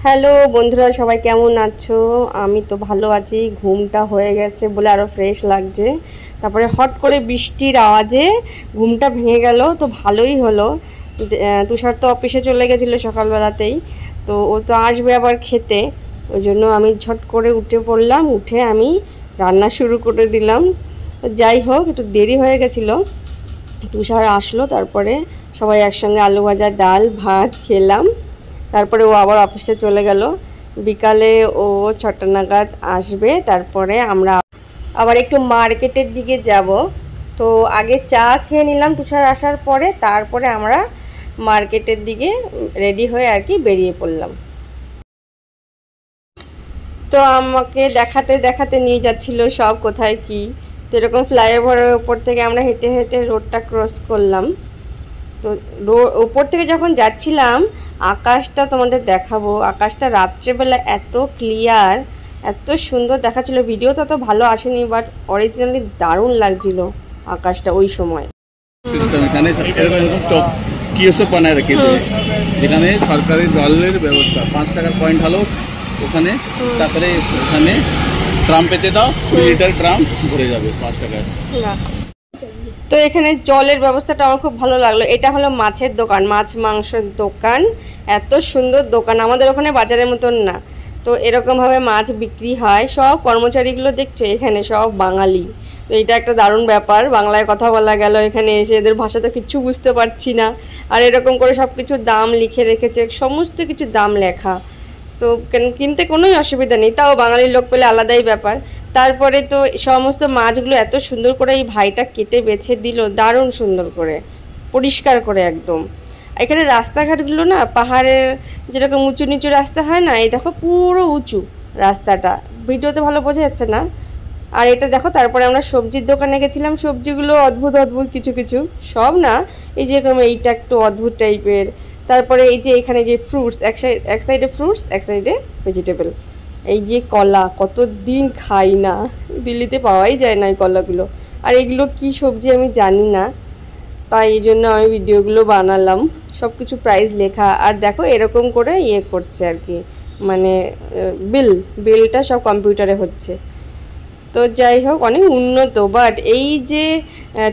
Hello বন্ধুরা, সবাই কেমন আছো? আমি তো ভালো আছি। ঘুমটা হয়ে গেছে বলে আরও ফ্রেশ লাগছে। তারপরে হট করে বৃষ্টির আওয়াজে ঘুমটা ভেঙে গেল, তো ভালোই হলো। তুষার তো অফিসে চলে গেছিলো সকালবেলাতেই, তো ও তো আসবে আবার খেতে। ওই জন্য আমি ঝট করে উঠে পড়লাম, উঠে আমি রান্না শুরু করে দিলাম। যাই হোক, একটু দেরি হয়ে গেছিলো। তুষার আসলো, তারপরে সবাই একসঙ্গে আলু ভাজা, ডাল, ভাত খেলাম। তারপরে ও আবার অফিসে চলে গেল। বিকালে ও 6টা নাগাদ আসবে। তারপরে আমরা আবার একটু মার্কেটের দিকে যাব। তো আগে চা খেয়ে নিলাম তুষার আসার পরে, তারপরে আমরা মার্কেটের দিকে রেডি হয়ে আর কি বেরিয়ে পড়লাম। তো আমাকে দেখাতে দেখাতে নিয়ে যাচ্ছিল সব কোথায় কি। তো এরকম ফ্লাইওভারের ওপর থেকে আমরা হেঁটে হেঁটে রোডটা ক্রস করলাম। তো ওপর থেকে যখন যাচ্ছিলাম, আকাশটা তোমাদের দেখাবো। আকাশটা রাত্রেবেলা এত ক্লিয়ার, এত সুন্দর দেখাচ্ছিল। ভিডিও তো ভালো আসেনি, বাট অরিজিনালি দারুণ লাগছিল আকাশটা ওই সময়। সিস্টেম এখানে এরকম চক কিওস্ক বানায় রেখেছে, যেখানে সরকারি জলের ব্যবস্থা। 5 টাকার পয়েন্ট হলো ওখানে, তারপরে ওখানে ড্রাম পেতে দাও, 2 লিটার ড্রাম ভরে যাবে 5 টাকায়। তো এখানে জলের ব্যবস্থাটা আমার খুব ভালো লাগলো। এটা হলো মাছের দোকান, মাছ মাংসের দোকান। এত সুন্দর দোকান, আমাদের ওখানে বাজারের মতন না। তো এরকমভাবে মাছ বিক্রি হয়। সব কর্মচারীগুলো দেখছো এখানে সব বাঙালি। তো এটা একটা দারুণ ব্যাপার, বাংলায় কথা বলা গেল এখানে এসে। এদের ভাষা তো কিচ্ছু বুঝতে পারছি না। আর এরকম করে সব কিছুর দাম লিখে রেখেছে, সমস্ত কিছু দাম লেখা। তো কিনতে কোনোই অসুবিধা নেই, তাও বাঙালির লোক পেলে আলাদাই ব্যাপার। তারপরে তো সমস্ত মাছগুলো এত সুন্দর করে এই ভাইটা কেটে বেছে দিল, দারুণ সুন্দর করে, পরিষ্কার করে একদম। এখানে রাস্তাঘাটগুলো না পাহাড়ের যেরকম উঁচু নিচু রাস্তা হয় না, এই দেখো পুরো উঁচু রাস্তাটা, ভিডিওতে ভালো বোঝা যাচ্ছে না। আর এটা দেখো, তারপরে আমরা সবজির দোকানে গেছিলাম। সবজিগুলো অদ্ভুত অদ্ভুত কিছু কিছু, সব না, এই যেরকম এইটা একটু অদ্ভুত টাইপের। তারপরে এই যে এখানে যে ফ্রুটস, এক সাইডে ফ্রুটস, এক সাইডে ভেজিটেবল। এই যে কলা, কতদিন খাই না, দিল্লিতে পাওয়াই যায় না এই কলাগুলো। আর এগুলো কি সবজি আমি জানি না, তাই এই জন্য আমি ভিডিওগুলো বানালাম। সব কিছু প্রাইস লেখা, আর দেখো এরকম করে ইয়ে করছে আর কি, মানে বিলটা সব কম্পিউটারে হচ্ছে। তো যাই হোক, অনেক উন্নত। বাট এই যে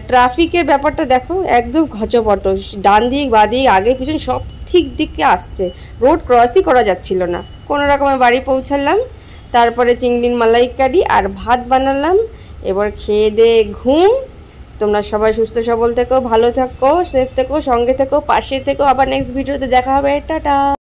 ট্রাফিকের ব্যাপারটা দেখো, একদম ঘচপট, ডান দিক বা দিক আগে পিছনে সব ঠিক দিকে আসছে। রোড ক্রসই করা যাচ্ছিল না। কোনো রকমের বাড়ি পৌঁছালাম, তারপরে চিংড়ির মালাইকারি আর ভাত বানালাম। এবার খেয়ে দিয়ে ঘুম। তোমরা সবাই সুস্থ সবল থেকো, ভালো থেকো, সেফ থেকো, সঙ্গে থেকো, পাশে থেকো। আবার নেক্সট ভিডিওতে দেখা হবে। টাটা।